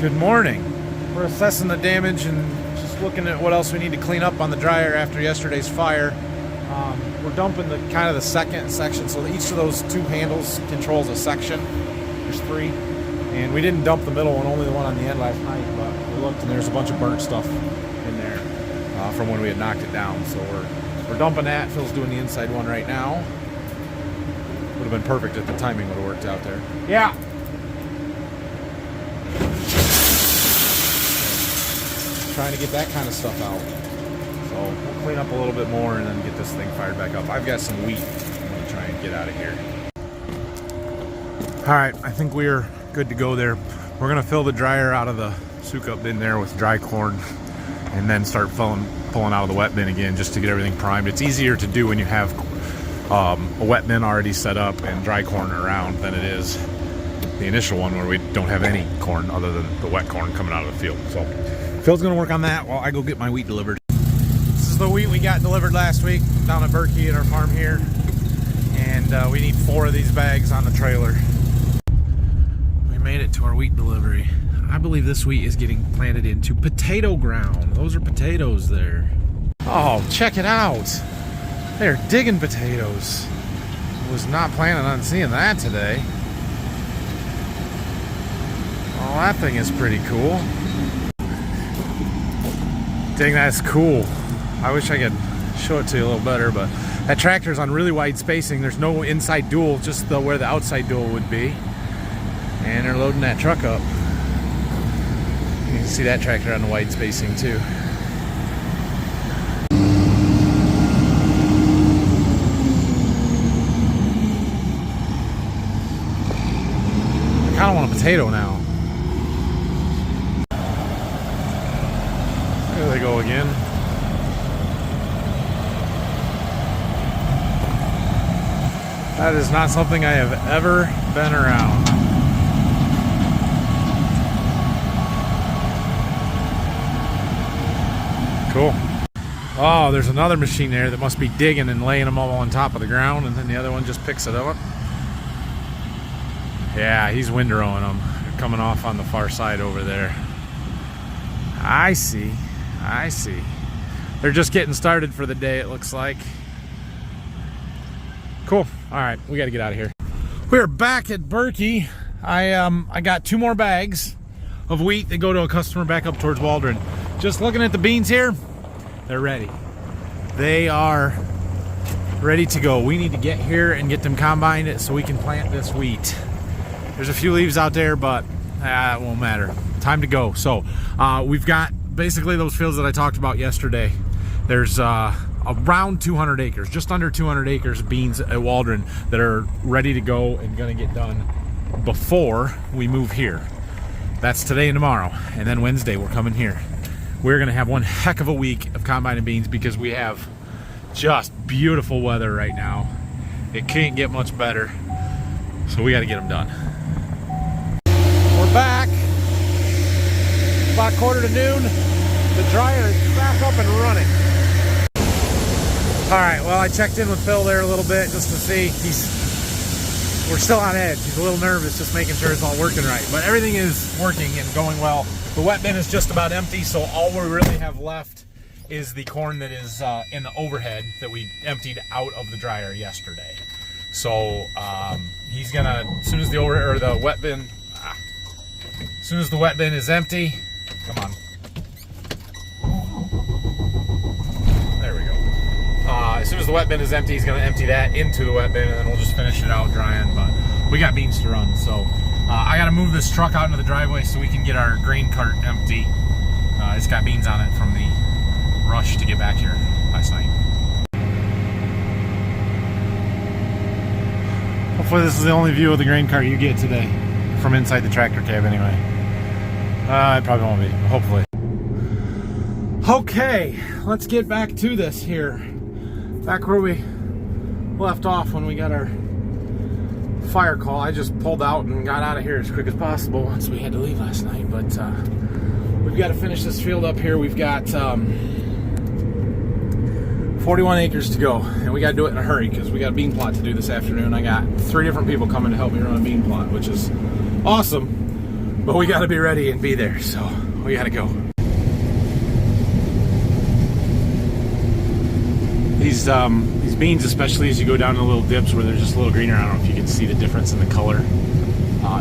Good morning. We're assessing the damage and just looking at what else we need to clean up on the dryer after yesterday's fire. We're dumping the kind of the second section, so each of those two handles controls a section. There's three, and we didn't dump the middle one, only the one on the end last night, but we looked and there's a bunch of burnt stuff in there from when we had knocked it down. So we're dumping that. Phil's doing the inside one right now. Would have been perfect if the timing would have worked out there. Yeah. Trying to get that kind of stuff out. So we'll clean up a little bit more and then get this thing fired back up. I've got some wheat I'm going to try and get out of here. All right, I think we're good to go there. We're going to fill the dryer out of the soak up bin there with dry corn and then start pulling out of the wet bin again just to get everything primed. It's easier to do when you have a wet bin already set up and dry corn around than it is the initial one where we don't have any corn other than the wet corn coming out of the field. So Phil's gonna work on that while I go get my wheat delivered. This is the wheat we got delivered last week down at Berkey at our farm here. And we need 4 of these bags on the trailer. We made it to our wheat delivery. I believe this wheat is getting planted into potato ground. Those are potatoes there. Oh, check it out. They're digging potatoes. Was not planning on seeing that today. Oh, that thing is pretty cool. Dang, that's cool. I wish I could show it to you a little better, but that tractor's on really wide spacing. There's no inside dual, just where the outside dual would be. And they're loading that truck up. You can see that tractor on the wide spacing too. I kind of want a potato now. There they go again. That is not something I have ever been around. Cool. Oh, there's another machine there that must be digging and laying them all on top of the ground, and then the other one just picks it up. Yeah, he's windrowing them. They're coming off on the far side over there. I see. I see. They're just getting started for the day, it looks like. Cool. All right, we got to get out of here. We're back at Berkey. I got 2 more bags of wheat that go to a customer back up towards Waldron. Just looking at the beans here, they're ready. They are ready to go. We need to get here and get them combined so we can plant this wheat. There's a few leaves out there, but it won't matter. Time to go. So we've got basically those fields that I talked about yesterday. There's around 200 acres, just under 200 acres of beans at Waldron that are ready to go and gonna get done before we move here. That's today and tomorrow, and then Wednesday we're coming here. We're gonna have one heck of a week of combining beans because we have just beautiful weather right now. It can't get much better, so we got to get them done. We're back. About 1:45. The dryer is back up and running. All right, well, I checked in with Phil there a little bit just to see. We're still on edge. He's a little nervous, just making sure it's all working right. But everything is working and going well. The wet bin is just about empty, so all we really have left is the corn that is in the overhead that we emptied out of the dryer yesterday. So he's gonna, as soon as the wet bin is empty, come on. There we go. As soon as the wet bin is empty, he's gonna empty that into the wet bin, and then we'll just finish it out drying. But we got beans to run, so I gotta move this truck out into the driveway so we can get our grain cart empty. It's got beans on it from the rush to get back here last night. Hopefully this is the only view of the grain cart you get today from inside the tractor cab anyway. It probably won't be, but hopefully. Okay, let's get back to this here. Back where we left off when we got our fire call. I just pulled out and got out of here as quick as possible once we had to leave last night, but we've got to finish this field up here. We've got 41 acres to go, and we got to do it in a hurry because we got a bean plot to do this afternoon. I got 3 different people coming to help me run a bean plot, which is awesome. But we got to be ready and be there, so we got to go. These beans, especially as you go down to little dips where they're just a little greener, I don't know if you can see the difference in the color.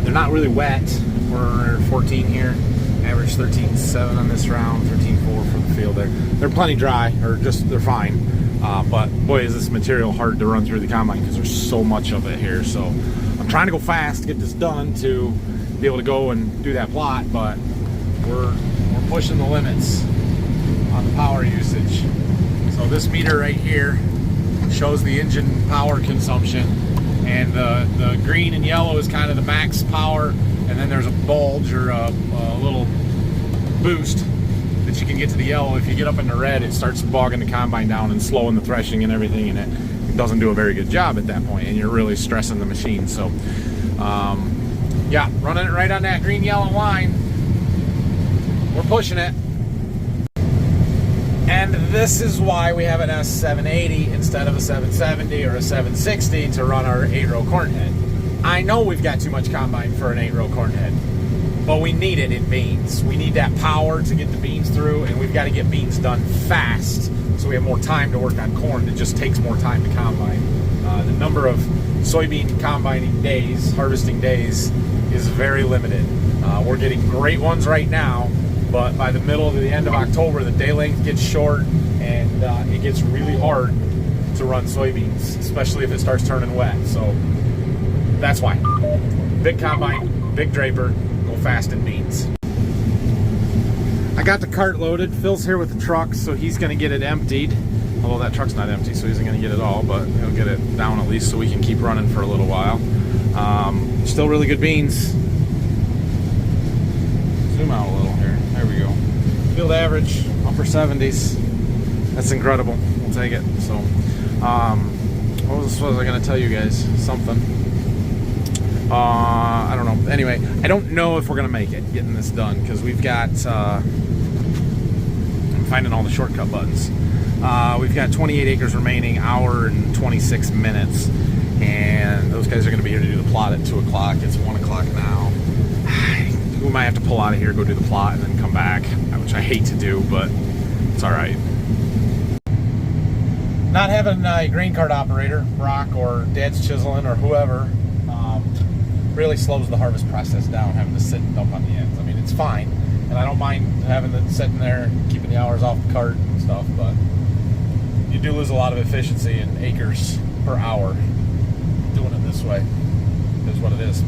They're not really wet. We're 14 here, average 13.7 on this round, 13.4 for the field there. They're plenty dry, or just, they're fine. But boy, is this material hard to run through the combine because there's so much of it here. So I'm trying to go fast to get this done to be able to go and do that plot, but we're pushing the limits on the power usage. So this meter right here shows the engine power consumption, and the green and yellow is kind of the max power, and then there's a bulge or a little boost that you can get to the yellow. If you get up in the red, it starts bogging the combine down and slowing the threshing and everything, and it doesn't do a very good job at that point, and you're really stressing the machine. So yeah, running it right on that green-yellow line. We're pushing it. And this is why we have an S780 instead of a 770 or a 760 to run our 8-row corn head. I know we've got too much combine for an 8-row corn head, but we need it in beans. We need that power to get the beans through, and we've got to get beans done fast so we have more time to work on corn. It just takes more time to combine. The number of soybean combining days, harvesting days, is very limited. We're getting great ones right now, but by the middle to the end of October, the day length gets short, and it gets really hard to run soybeans, especially if it starts turning wet. So that's why. Big combine, big draper, go fast in beans. I got the cart loaded. Phil's here with the truck, so he's going to get it emptied. Although that truck's not empty, so he isn't going to get it all, but he'll get it down at least so we can keep running for a little while. Still really good beans. Zoom out a little here. There we go. Field average, upper 70s. That's incredible. We'll take it. So, what was I going to tell you guys? Something. I don't know. Anyway, I don't know if we're going to make it getting this done because we've got, I'm finding all the shortcut buttons. We've got 28 acres remaining, hour and 26 minutes. And those guys are going to be here to do the plot at 2 o'clock. It's 1 o'clock now. We might have to pull out of here, go do the plot, and then come back, which I hate to do, but it's all right. Not having a grain cart operator, Brock or Dad's chiseling or whoever, really slows the harvest process down, having to sit and dump on the ends. I mean, it's fine, and I don't mind having it sitting there, keeping the hours off the cart and stuff, but you do lose a lot of efficiency in acres per hour doing it this way. It is what it is.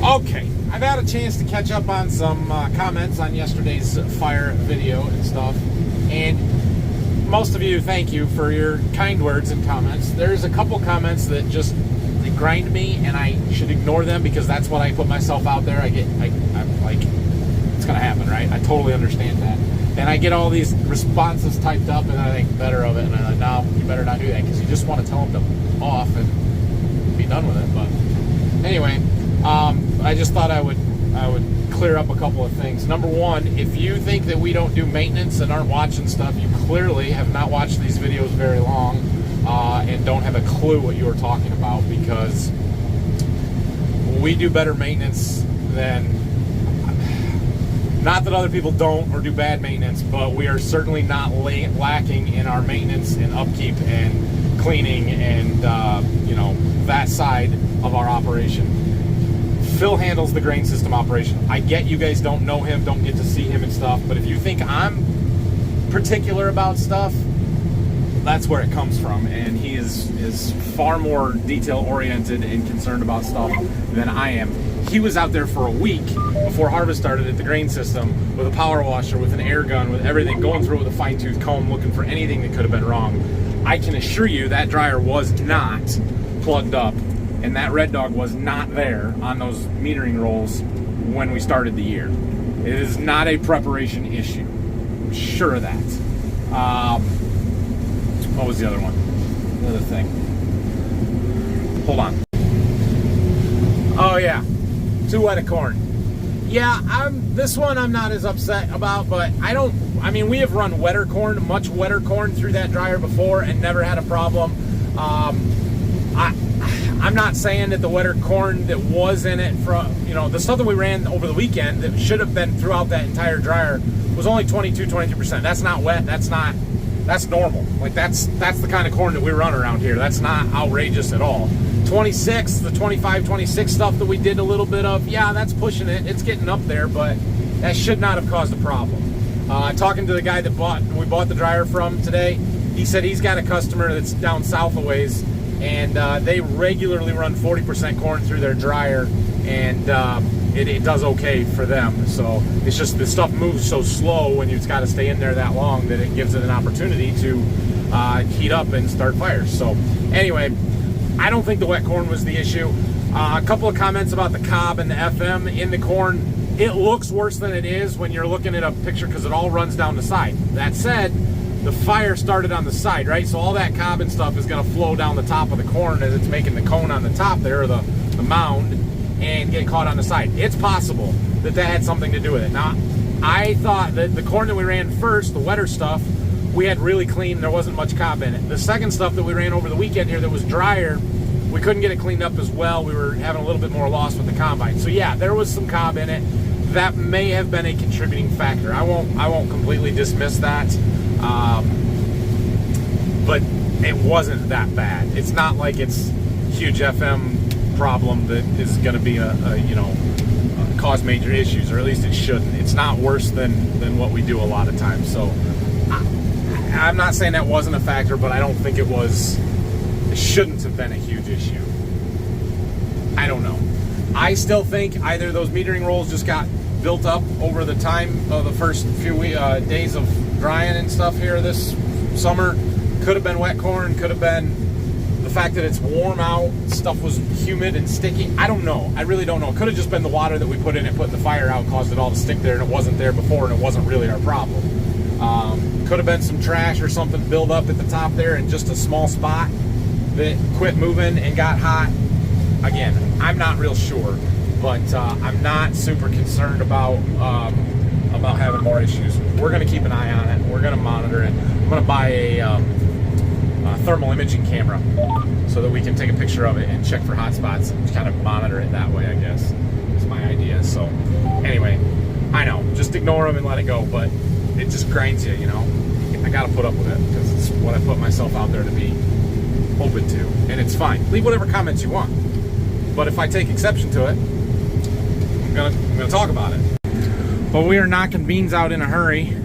Okay, I've had a chance to catch up on some comments on yesterday's fire video and stuff, and most of you, thank you for your kind words and comments. There's a couple comments that just, they grind me, and I should ignore them because that's what I put myself out there. I'm like, it's gonna happen, right? I totally understand that. And I get all these responses typed up, and I think better of it, and I'm like, no, you better not do that, because you just want to tell them to off and be done with it. But anyway, I just thought I would clear up a couple of things. Number one, if you think that we don't do maintenance and aren't watching stuff, you clearly have not watched these videos very long and don't have a clue what you are talking about, because we do better maintenance than, not that other people don't or do bad maintenance, but we are certainly not lacking in our maintenance and upkeep and cleaning and you know, that side of our operation. Phil handles the grain system operation. I get you guys don't know him, don't get to see him and stuff, but if you think I'm particular about stuff, that's where it comes from, and he is far more detail oriented and concerned about stuff than I am. He was out there for a week before harvest started at the grain system with a power washer, with an air gun, with everything, going through it with a fine-tooth comb, looking for anything that could have been wrong. I can assure you that dryer was not plugged up, and that red dog was not there on those metering rolls when we started the year. It is not a preparation issue. I'm sure of that. What was the other one? The other thing. Hold on. Oh yeah, too wet of corn. Yeah, this one I'm not as upset about, but I mean, we have run wetter corn, much wetter corn through that dryer before and never had a problem. I'm not saying that the wetter corn that was in it from, you know, the stuff that we ran over the weekend that should have been throughout that entire dryer was only 22-23%. That's not wet. That's normal. Like that's the kind of corn that we run around here. That's not outrageous at all. 26, the 25, 26 stuff that we did a little bit of, yeah, that's pushing it. It's getting up there, but that should not have caused a problem. Talking to the guy that we bought the dryer from today, he said he's got a customer that's down south a ways, and they regularly run 40% corn through their dryer, and it does okay for them. So it's just the stuff moves so slow when it's got to stay in there that long that it gives it an opportunity to heat up and start fires. So anyway, I don't think the wet corn was the issue. A couple of comments about the cob and the FM in the corn. It looks worse than it is when you're looking at a picture because it all runs down the side. That said, the fire started on the side, right? So all that cob and stuff is going to flow down the top of the corn as it's making the cone on the top there, or the mound, and get caught on the side. It's possible that had something to do with it. Now, I thought that the corn that we ran first, the wetter stuff, we had really clean. There wasn't much cob in it. The second stuff that we ran over the weekend here that was drier, we couldn't get it cleaned up as well. We were having a little bit more loss with the combine. So yeah, there was some cob in it. That may have been a contributing factor. I won't completely dismiss that, but it wasn't that bad. It's not like it's a huge FM problem that is going to be cause major issues, or at least it shouldn't. It's not worse than what we do a lot of times. So I'm not saying that wasn't a factor, but I don't think it was. It shouldn't have been a huge issue. I don't know. I still think either those metering rolls just got built up over the time of the first few days of drying and stuff here this summer. Could have been wet corn, could have been the fact that it's warm out, stuff was humid and sticky. I don't know. I really don't know. It could have just been the water that we put in and put the fire out caused it all to stick there, and it wasn't there before, and it wasn't really our problem. Could have been some trash or something built up at the top there in just a small spot that quit moving and got hot. Again, I'm not real sure, but I'm not super concerned about having more issues. We're going to keep an eye on it. We're going to monitor it. I'm going to buy a thermal imaging camera so that we can take a picture of it and check for hot spots and kind of monitor it that way, I guess, is my idea. So anyway, I know, just ignore them and let it go, but it just grinds you, you know. I got to put up with it because it's what I put myself out there to be open to, and it's fine. Leave whatever comments you want, but if I take exception to it, I'm gonna talk about it. But we are knocking beans out in a hurry.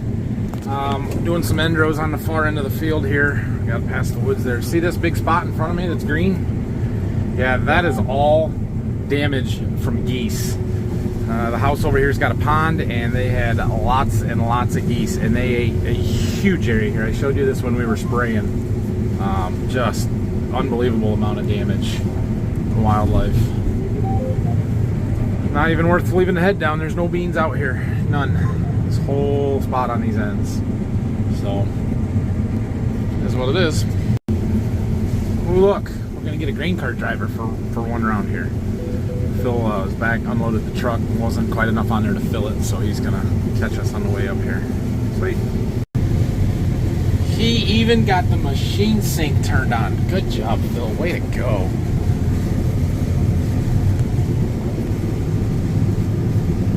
Doing some end rows on the far end of the field here. Got past the woods there. See this big spot in front of me that's green? Yeah, that is all damage from geese. The house over here's got a pond, and they had lots and lots of geese, and they ate a huge area here. I showed you this when we were spraying. Just unbelievable amount of damage to wildlife. Not even worth leaving the head down. There's no beans out here. None. This whole spot on these ends. So, that's what it is. Ooh, look. We're going to get a grain cart driver for one around here. Phil was back, unloaded the truck, and wasn't quite enough on there to fill it, so he's going to catch us on the way up here. Sweet. He even got the machine sink turned on. Good job, Phil. Way to go.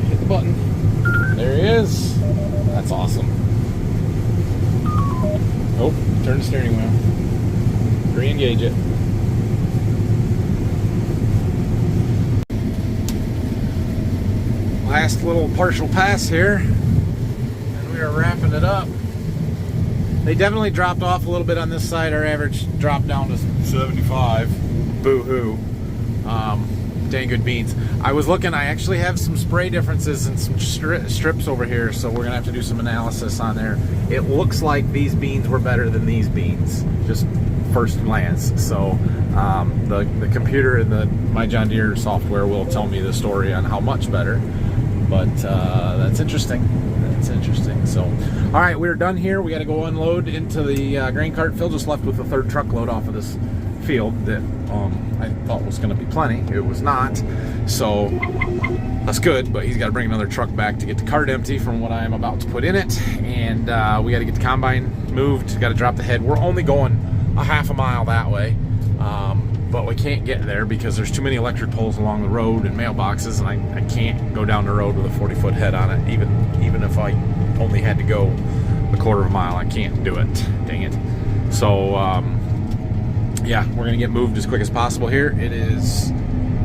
Hit the button. There he is. That's awesome. Oh, turn the steering wheel. Re-engage it. Last little partial pass here, and we are wrapping it up. They definitely dropped off a little bit on this side. Our average dropped down to 75. Boo-hoo. Dang good beans. I was looking, I actually have some spray differences and some strips over here, so we're going to have to do some analysis on there. It looks like these beans were better than these beans, just first glance. So the computer and my John Deere software will tell me the story on how much better. But that's interesting. That's interesting. So, all right, we're done here. We got to go unload into the grain cart. Phil just left with the third truckload off of this field that I thought was going to be plenty. It was not. So that's good, but he's got to bring another truck back to get the cart empty from what I am about to put in it. And we got to get the combine moved. Got to drop the head. We're only going a half a mile that way. but we can't get there because there's too many electric poles along the road and mailboxes, and I can't go down the road with a 40-foot head on it. Even if I only had to go a quarter of a mile, I can't do it. Dang it. So yeah, we're gonna get moved as quick as possible here. It is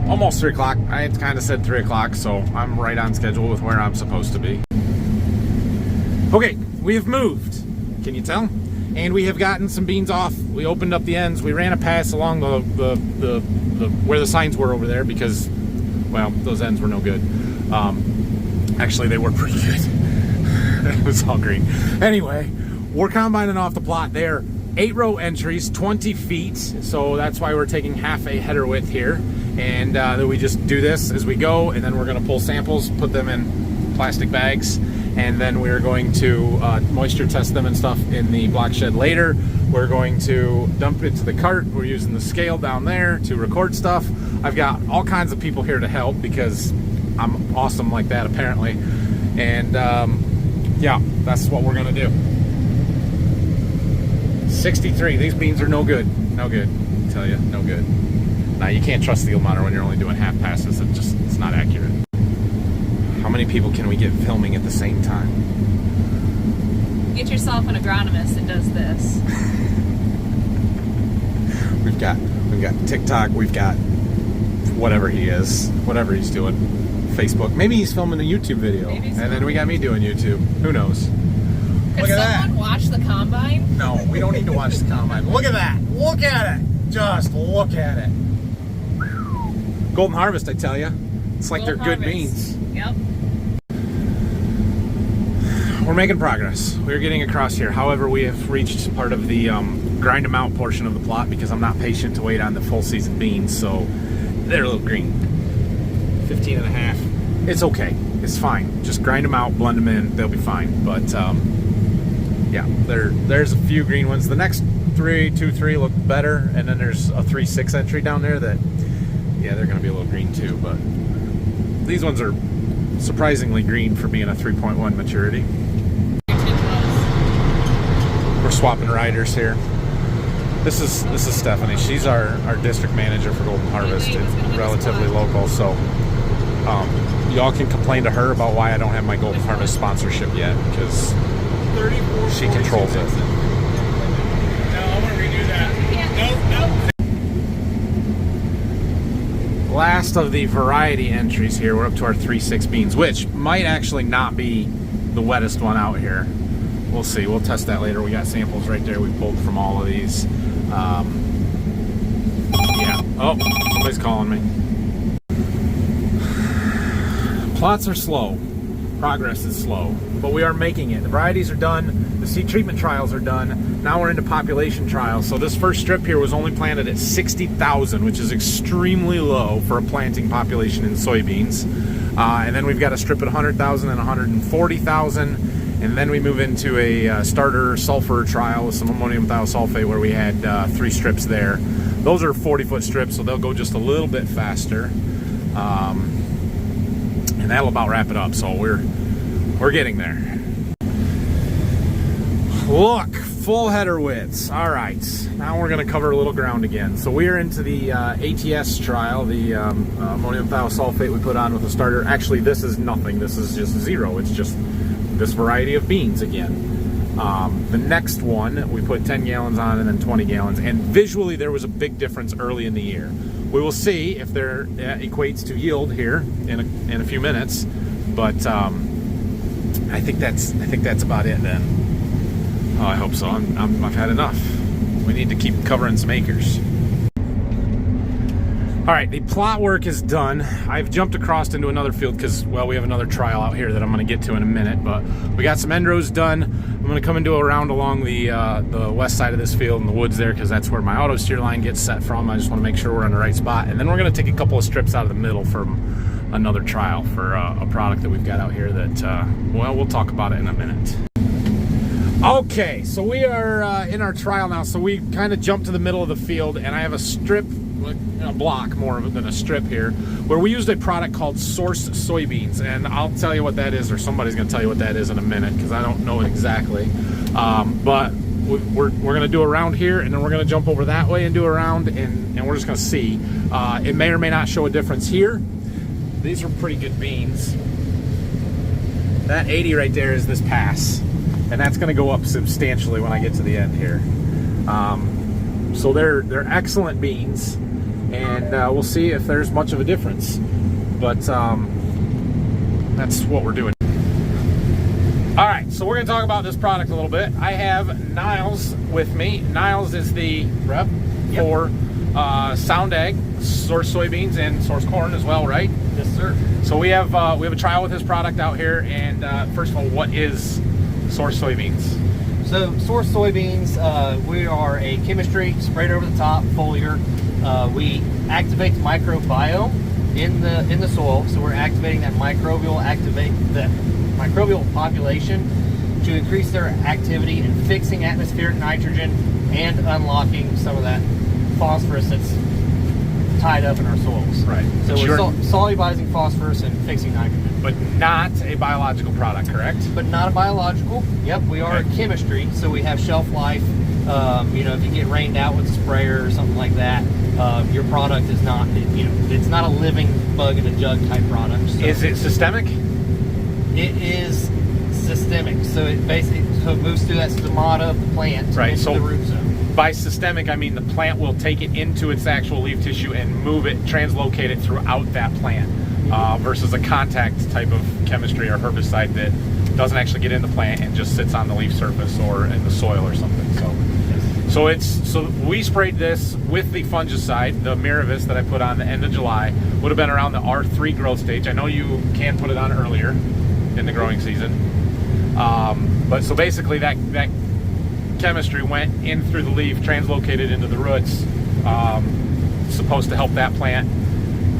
almost 3 o'clock. I had kind of said 3 o'clock, so I'm right on schedule with where I'm supposed to be. Okay, we have moved. Can you tell? And we have gotten some beans off. We opened up the ends. We ran a pass along the where the signs were over there because, well, those ends were no good. Actually, they were pretty good. It was all green. Anyway, we're combining off the plot there. 8-row entries, 20 feet. So that's why we're taking half a header width here. And then we just do this as we go, and then we're going to pull samples, put them in plastic bags, and then we're going to moisture test them and stuff in the block shed later. We're going to dump it to the cart. We're using the scale down there to record stuff. I've got all kinds of people here to help because I'm awesome like that apparently. And yeah, that's what we're gonna do. 63, these beans are no good. No good, I tell you, no good. Now you can't trust the odometer when you're only doing half passes. It's not accurate. How many people can we get filming at the same time? Get yourself an agronomist that does this. We've got TikTok, we've got whatever he is, whatever he's doing. Facebook. Maybe he's filming a YouTube video. And then we got me doing YouTube. Who knows? Could someone watch the combine? No, we don't need to watch the combine. Look at that. Look at it. Just look at it. Golden Harvest, I tell you. It's like they're good beans. Yep. We're making progress. We're getting across here. However, we have reached part of the grind them out portion of the plot because I'm not patient to wait on the full season beans, so they're a little green. 15 and a half. It's okay. It's fine. Just grind them out, blend them in, they'll be fine. But yeah, there's a few green ones. The next 2-3 look better, and then there's a 3-6 entry down there that, yeah, they're going to be a little green too, but these ones are surprisingly green for being a 3.1 maturity. We're swapping riders here. This is Stephanie. She's our district manager for Golden Harvest. It's relatively local, so y'all can complain to her about why I don't have my Golden Harvest sponsorship yet, because she controls it. No, I want to redo that. Nope. Last of the variety entries here. We're up to our 3-6 beans, which might actually not be the wettest one out here. We'll see. We'll test that later. We got samples right there we pulled from all of these. Yeah. Oh, somebody's calling me. Plots are slow. Progress is slow, but we are making it. The varieties are done. The seed treatment trials are done. Now we're into population trials. So this first strip here was only planted at 60,000, which is extremely low for a planting population in soybeans. And then we've got a strip at 100,000 and 140,000. And then we move into a starter sulfur trial with some ammonium thiosulfate where we had 3 strips there. Those are 40-foot strips, so they'll go just a little bit faster. And that'll about wrap it up, so we're getting there. Look, full header widths. All right, now we're gonna cover a little ground again. So we are into the ATS trial, the ammonium thiosulfate we put on with the starter. Actually, this is nothing. This is just 0. It's just this variety of beans again. The next one, we put 10 gallons on and then 20 gallons. And visually, there was a big difference early in the year. We will see if there equates to yield here in a few minutes, but I think that's about it then. Oh, I hope so. I've had enough. We need to keep covering some acres. All right, the plot work is done. I've jumped across into another field because, well, we have another trial out here that I'm going to get to in a minute. But we got some end rows done. I'm going to come and do a round along the west side of this field in the woods there because that's where my auto steer line gets set from. I just want to make sure we're on the right spot. And then we're going to take a couple of strips out of the middle from another trial for a product that we've got out here that, well, we'll talk about it in a minute. Okay, so we are in our trial now. So we kind of jumped to the middle of the field, and I have a strip, a block more than a strip here, where we used a product called Source Soybeans, and I'll tell you what that is, or somebody's going to tell you what that is in a minute because I don't know it exactly. But we're going to do a round here, and then we're going to jump over that way and do a round, and we're just going to see. It may or may not show a difference here. These are pretty good beans. That 80 right there is this pass, and that's going to go up substantially when I get to the end here. So they're excellent beans, and we'll see if there's much of a difference. But that's what we're doing. All right, so we're going to talk about this product a little bit. I have Niles with me. Niles is the rep for Sound Ag, Source Soybeans, and Source Corn as well, right? Yes, sir. So we have a trial with this product out here. And first of all, what is Source Soybeans? So Source Soybeans, we are a chemistry sprayed over the top foliar. We activate the microbiome in the soil. So we're activating that microbial population to increase their activity and fixing atmospheric nitrogen and unlocking some of that phosphorus that's tied up in our soils. Right. So we're solubilizing phosphorus and fixing nitrogen. But not a biological product, correct? But not a biological. Yep, we are a chemistry, so we have shelf life. If you get rained out with a sprayer or something like that, your product is not, it's not a living bug in a jug type product. So is it systemic? It is systemic, so it basically moves through that stomata of the plant into the root zone. By systemic, I mean the plant will take it into its actual leaf tissue and move it, translocate it throughout that plant, versus a contact type of chemistry or herbicide that doesn't actually get in the plant and just sits on the leaf surface or in the soil or something. So we sprayed this with the fungicide, the Miravis that I put on the end of July. Would have been around the R3 growth stage. I know you can put it on earlier in the growing season. But so basically that chemistry went in through the leaf, translocated into the roots, supposed to help that plant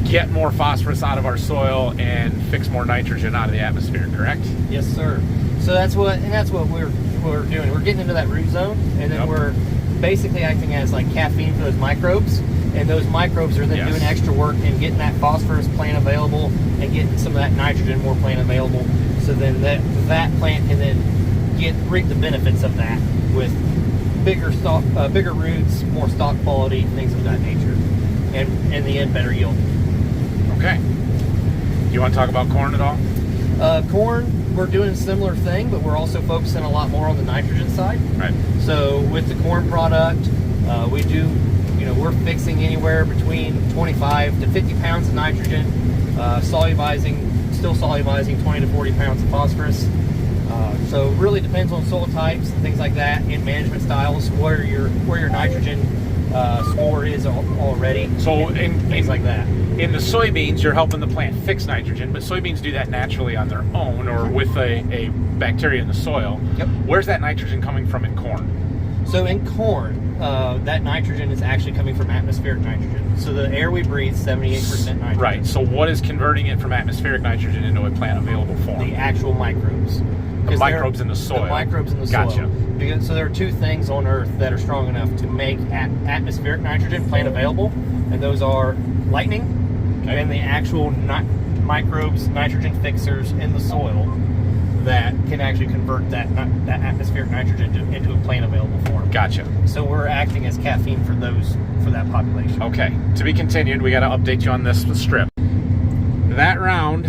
get more phosphorus out of our soil and fix more nitrogen out of the atmosphere, correct? Yes, sir. So that's what we're doing. We're getting into that root zone, and then we're basically acting as like caffeine for those microbes, and those microbes are then doing extra work in getting that phosphorus plant available and getting some of that nitrogen more plant available. So then that plant can then reap the benefits of that with bigger roots, more stalk quality, things of that nature, and in the end, better yield. Okay. You want to talk about corn at all? Corn, we're doing a similar thing, but we're also focusing a lot more on the nitrogen side. Right. So with the corn product, we're fixing anywhere between 25 to 50 pounds of nitrogen, still solubilizing 20 to 40 pounds of phosphorus. So it really depends on soil types and things like that, and management styles, where your nitrogen score is already. So things like that. In the soybeans, you're helping the plant fix nitrogen, but soybeans do that naturally on their own or with a bacteria in the soil. Yep. Where's that nitrogen coming from in corn? So in corn, that nitrogen is actually coming from atmospheric nitrogen. So the air we breathe, 78% nitrogen. Right. So what is converting it from atmospheric nitrogen into a plant available form? The actual microbes. The microbes in the soil. The microbes in the soil. Gotcha. So there are two things on Earth that are strong enough to make atmospheric nitrogen plant available, and those are lightning and the actual microbes, nitrogen fixers in the soil that can actually convert that atmospheric nitrogen into a plant available form. Gotcha. So we're acting as caffeine for that population. Okay. To be continued, we got to update you on this strip. That round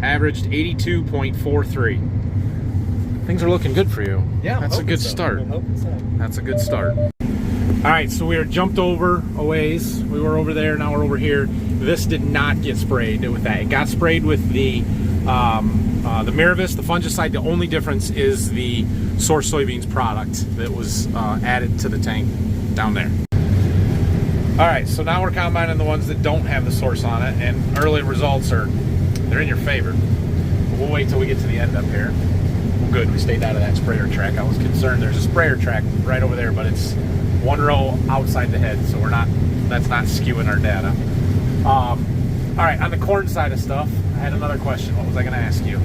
averaged 82.43. Things are looking good for you. Yeah, that's a good start. I'm hoping so. That's a good start. All right, so we are jumped over a ways. We were over there, now we're over here. This did not get sprayed with that. It got sprayed with the Miravis, the fungicide. The only difference is the Source Soybeans product that was added to the tank down there. All right, so now we're combining the ones that don't have the Source on it, and early results they're in your favor. But we'll wait till we get to the end up here. Well, good, we stayed out of that sprayer track. I was concerned there's a sprayer track right over there, but it's one row outside the head, so that's not skewing our data. All right, on the corn side of stuff, I had another question. What was I going to ask you?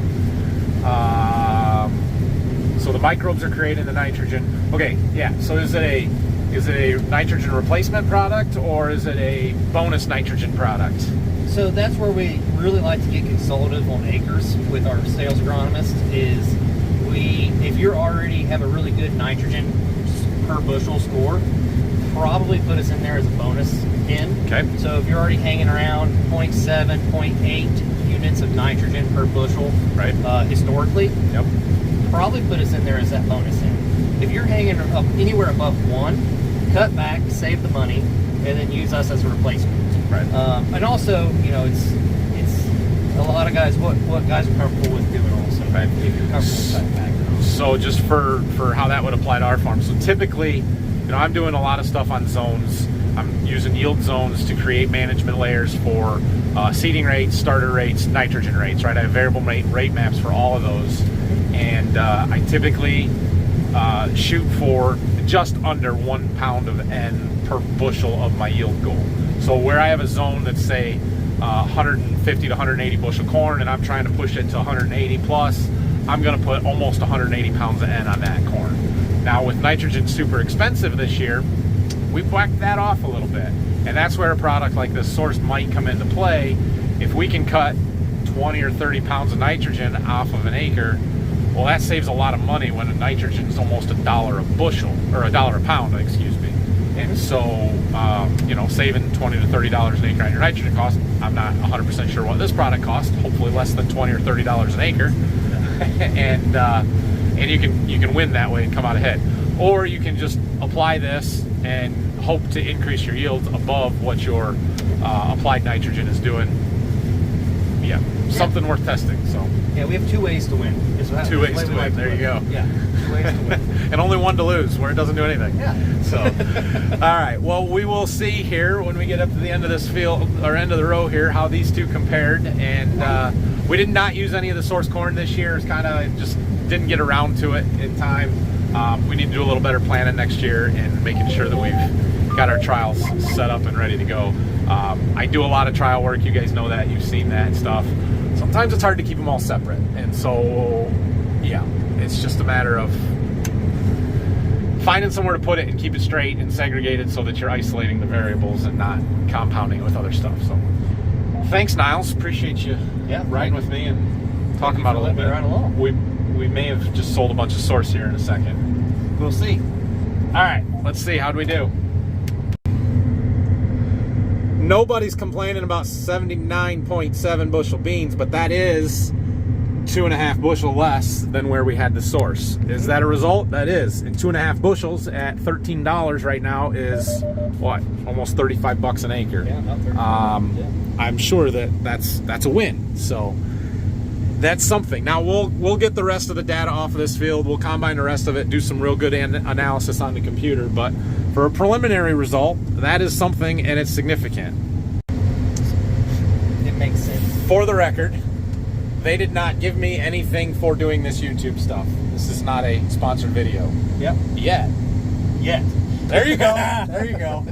So the microbes are creating the nitrogen. Okay, yeah. So is it a nitrogen replacement product, or is it a bonus nitrogen product? So that's where we really like to get consultative on acres with our sales agronomist. If you already have a really good nitrogen per bushel score, probably put us in there as a bonus in. Okay. So if you're already hanging around 0.7, 0.8 units of nitrogen per bushel, Right. Historically, Yep. probably put us in there as that bonus in. If you're hanging up anywhere above 1, cut back, save the money, and then use us as a replacement. Right. And also, you know, it's a lot of guys, what guys are comfortable with doing also. Right. If you're comfortable with cutting back. So just for how that would apply to our farm. So typically, you know, I'm doing a lot of stuff on zones. I'm using yield zones to create management layers for seeding rates, starter rates, nitrogen rates, right? I have variable rate maps for all of those. And I typically shoot for just under 1 pound of N per bushel of my yield goal. So where I have a zone that's, say, 150 to 180 bushel corn, and I'm trying to push it to 180 plus, I'm going to put almost 180 pounds of N on that corn. Now, with nitrogen super expensive this year, we've whacked that off a little bit. And that's where a product like this Source might come into play. If we can cut 20 or 30 pounds of nitrogen off of an acre, well, that saves a lot of money when the nitrogen is almost $1 a bushel, or $1 a pound, excuse me. And so, you know, saving $20 to $30 an acre on your nitrogen cost, I'm not 100% sure what this product costs, hopefully less than $20 or $30 an acre. and you can win that way and come out ahead. Or you can just apply this and hope to increase your yields above what your applied nitrogen is doing. Yeah, something worth testing. So yeah, we have 2 ways to win. Two ways to win. There you go. Yeah, 2 ways to win. And only 1 to lose, where it doesn't do anything. Yeah. So, all right. Well, we will see here when we get up to the end of this field, or end of the row here, how these two compared. And we did not use any of the Source corn this year. It's kind of just didn't get around to it in time. We need to do a little better planning next year and making sure that we've got our trials set up and ready to go. I do a lot of trial work. You guys know that. You've seen that and stuff. Sometimes it's hard to keep them all separate. And so, yeah, it's just a matter of finding somewhere to put it and keep it straight and segregated so that you're isolating the variables and not compounding it with other stuff. So thanks, Niles. Appreciate you riding with me and talking about it a little bit. Right along. We may have just sold a bunch of Source here in a second. We'll see. All right, let's see. How do we do? Nobody's complaining about 79.7 bushel beans, but that is 2.5 bushel less than where we had the Source. Is that a result? That is. And 2.5 bushels at $13 right now is what? Almost 35 bucks an acre. Yeah, about 35. I'm sure that's a win. So that's something. Now we'll get the rest of the data off of this field. We'll combine the rest of it, do some real good analysis on the computer. But for a preliminary result, that is something, and it's significant. It makes sense. For the record, they did not give me anything for doing this YouTube stuff. This is not a sponsored video. Yep. Yet. There you go. There you go.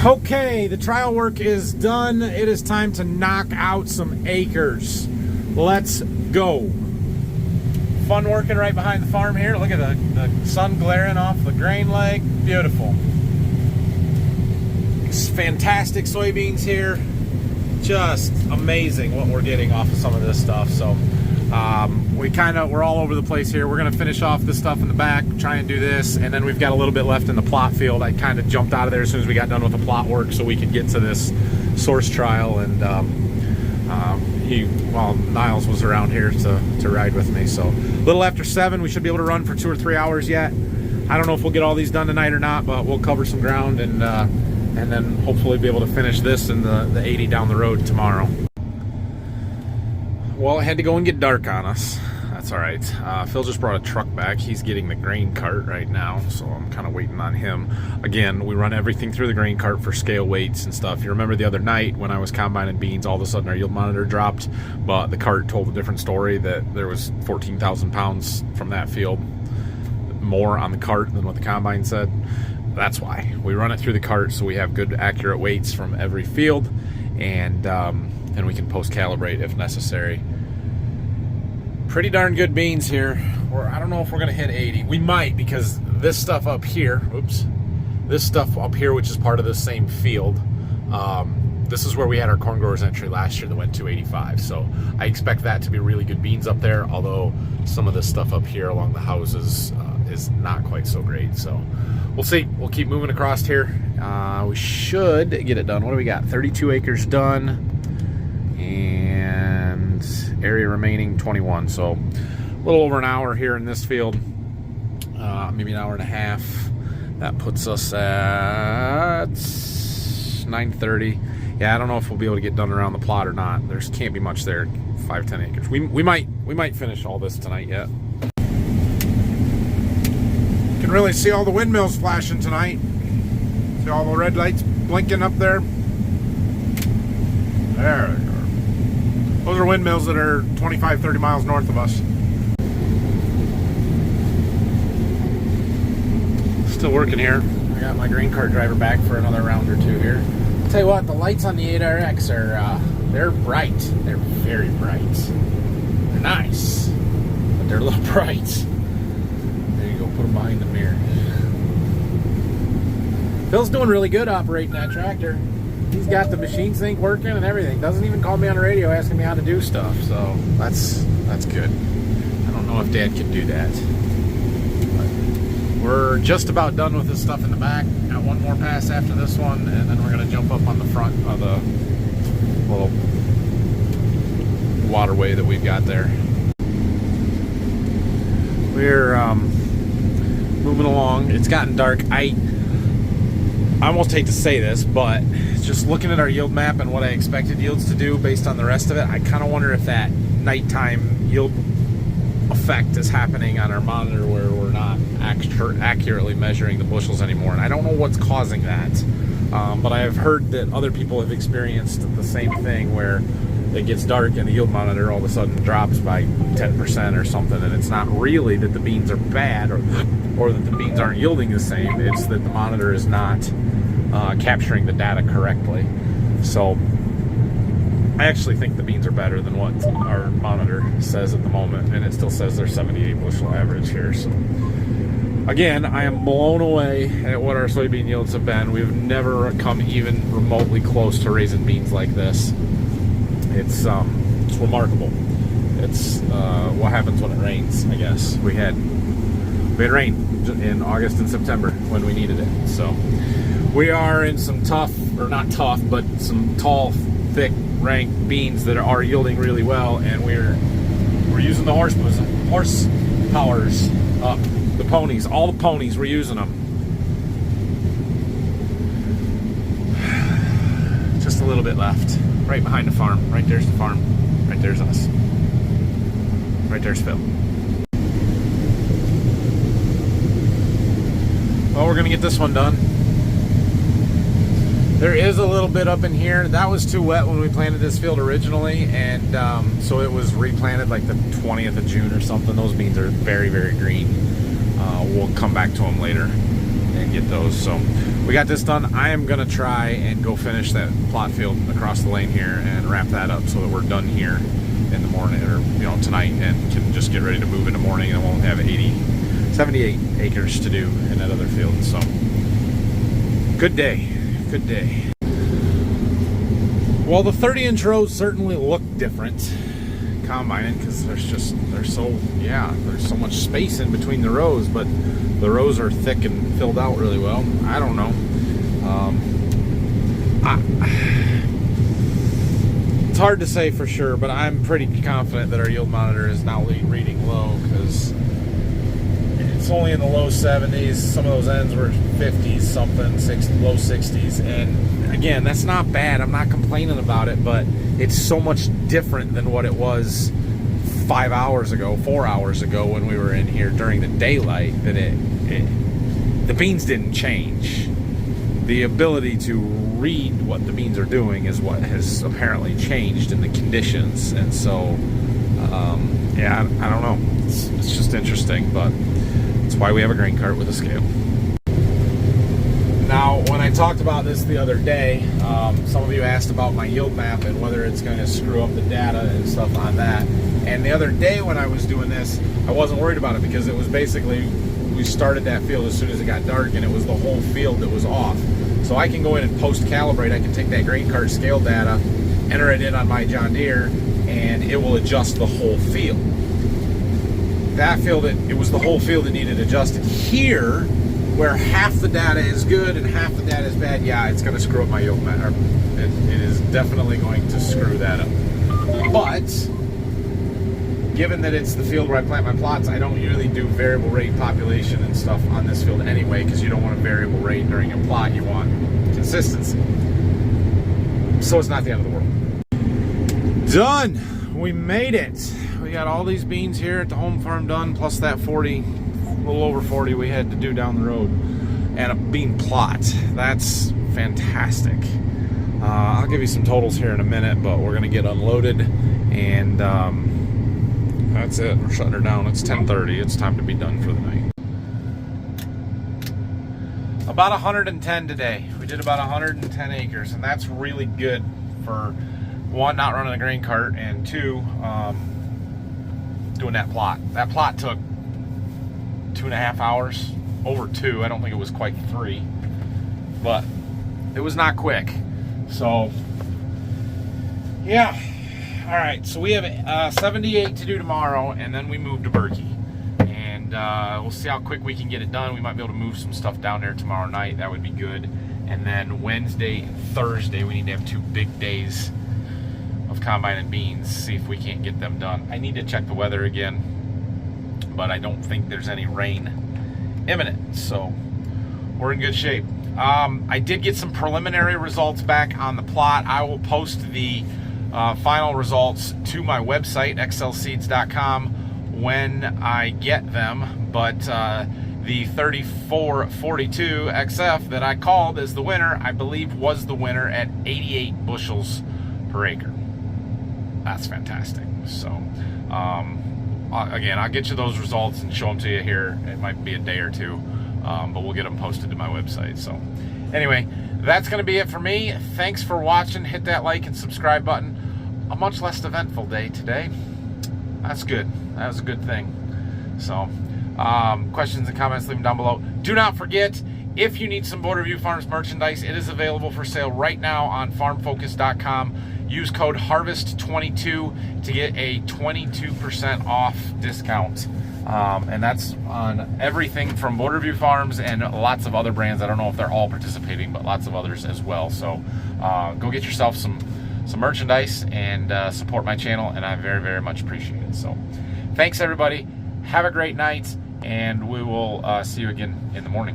Okay, the trial work is done. It is time to knock out some acres. Let's go. Fun working right behind the farm here. Look at the sun glaring off the grain leg. Beautiful. It's fantastic soybeans here. Just amazing what we're getting off of some of this stuff. So we're all over the place here. We're gonna finish off this stuff in the back, try and do this, and then we've got a little bit left in the plot field. I kind of jumped out of there as soon as we got done with the plot work so we could get to this Source trial. And Niles was around here to ride with me. So a little after 7, we should be able to run for 2 or 3 hours yet. I don't know if we'll get all these done tonight or not, but we'll cover some ground and then hopefully be able to finish this in the 80 down the road tomorrow. Well, it had to go and get dark on us. That's all right. Phil just brought a truck back. He's getting the grain cart right now, so I'm kind of waiting on him. Again, we run everything through the grain cart for scale weights and stuff. You remember the other night when I was combining beans, all of a sudden our yield monitor dropped, but the cart told a different story, that there was 14,000 pounds from that field more on the cart than what the combine said. That's why we run it through the cart, so we have good accurate weights from every field, and we can post calibrate if necessary. Pretty darn good beans here. I don't know if we're gonna hit 80. We might, because this stuff up here, this stuff up here, which is part of the same field, this is where we had our corn growers entry last year that went 285. So I expect that to be really good beans up there, although some of the stuff up here along the houses is not quite so great. So we'll see. We'll keep moving across here. We should get it done. What do we got? 32 acres done, and area remaining 21. So a little over an hour here in this field, maybe an hour and a half. That puts us at 9:30. Yeah, I don't know if we'll be able to get done around the plot or not. There can't be much there. 5-10 acres. We might finish all this tonight yet. Can really see all the windmills flashing tonight. See all the red lights blinking up there. There they are. Those are windmills that are 25-30 miles north of us. Still working here. I got my grain cart driver back for another round or two here. I'll tell you what, the lights on the 8RX are they're bright. They're very bright. They're nice, but they're a little bright. There you go, put them behind the mirror. Phil's doing really good operating that tractor. He's got the machine sync working and everything. Doesn't even call me on the radio asking me how to do stuff. So that's good. I don't know if Dad can do that. We're just about done with this stuff in the back. Got one more pass after this one, and then we're going to jump up on the front of the little waterway that we've got there. We're moving along. It's gotten dark. I almost hate to say this, but just looking at our yield map and what I expected yields to do based on the rest of it, I kind of wonder if that nighttime yield effect is happening on our monitor where we're not accurately measuring the bushels anymore, and I don't know what's causing that, but I have heard that other people have experienced the same thing where it gets dark and the yield monitor all of a sudden drops by 10% or something, and it's not really that the beans are bad or that the beans aren't yielding the same. It's that the monitor is not capturing the data correctly. So I actually think the beans are better than what our monitor says at the moment, and it still says they're 78 bushel average here. So again, I am blown away at what our soybean yields have been. We've never come even remotely close to raising beans like this. It's remarkable. It's what happens when it rains, I guess. We had rain in August and September when we needed it. So we are in some tough, or not tough, but some tall, thick, rank beans that are yielding really well, and we're using the horse powers up. The ponies, all the ponies, we're using them. Just a little bit left. Right behind the farm. Right there's the farm. Right there's us. Right there's Phil. Well, we're gonna get this one done. There is a little bit up in here. That was too wet when we planted this field originally, and so it was replanted like the 20th of June or something. Those beans are very, very green. We'll come back to them later and get those. So we got this done. I am gonna try and go finish that plot field across the lane here and wrap that up so that we're done here in the morning, or tonight, and can just get ready to move in the morning, and we'll have 78 acres to do in that other field. So good day. Good day. Well, the 30-inch rows certainly look different combining, because there's so much space in between the rows, but the rows are thick and filled out really well. I don't know. It's hard to say for sure, but I'm pretty confident that our yield monitor is now reading low, because it's only in the low 70s. Some of those ends were 50s something, low 60s, and again, that's not bad. I'm not complaining about it, but it's so much different than what it was 5 hours ago, 4 hours ago when we were in here during the daylight, that the beans didn't change. The ability to read what the beans are doing is what has apparently changed in the conditions, and so yeah, I don't know. It's just interesting, but that's why we have a grain cart with a scale. Now, when I talked about this the other day, some of you asked about my yield map and whether it's going to screw up the data and stuff on that. And the other day when I was doing this, I wasn't worried about it, because it was basically, we started that field as soon as it got dark, and it was the whole field that was off. So I can go in and post-calibrate. I can take that grain cart scale data, enter it in on my John Deere, and it will adjust the whole field. That field, it was the whole field that needed adjusted. Here, where half the data is good and half the data is bad, yeah, it's going to screw up my yoke matter. It is definitely going to screw that up. But given that it's the field where I plant my plots, I don't usually do variable rate population and stuff on this field anyway, because you don't want a variable rate during a plot. You want consistency. So it's not the end of the world. Done. We made it. We got all these beans here at the home farm done, plus that 40, a little over 40 we had to do down the road, and a bean plot. That's fantastic. I'll give you some totals here in a minute, but we're going to get unloaded, and that's it. We're shutting her down. It's 10:30. It's time to be done for the night. About 110 today. We did about 110 acres, and that's really good for, one, not running a grain cart, and two, doing that plot. That plot took 2.5 hours, over 2. I don't think it was quite 3, but it was not quick. So, yeah. All right, so we have 78 to do tomorrow, and then we move to Berkey. And we'll see how quick we can get it done. We might be able to move some stuff down there tomorrow night. That would be good. And then Wednesday and Thursday, we need to have 2 big days of combine and beans, see if we can't get them done. I need to check the weather again, but I don't think there's any rain imminent, so we're in good shape. I did get some preliminary results back on the plot. I will post the final results to my website, xlseeds.com, when I get them, but the 3442 XF that I called as the winner, I believe was the winner at 88 bushels per acre. That's fantastic. So again, I'll get you those results and show them to you here. It might be a day or two, but we'll get them posted to my website. So anyway, that's going to be it for me. Thanks for watching. Hit that like and subscribe button. A much less eventful day today. That's good. That was a good thing. So questions and comments, leave them down below. Do not forget, if you need some Border View Farms merchandise, it is available for sale right now on farmfocus.com. Use code HARVEST22 to get a 22% off discount. And that's on everything from Border View Farms and lots of other brands. I don't know if they're all participating, but lots of others as well. So go get yourself some merchandise and support my channel, and I very, very much appreciate it. So thanks, everybody. Have a great night, and we will see you again in the morning.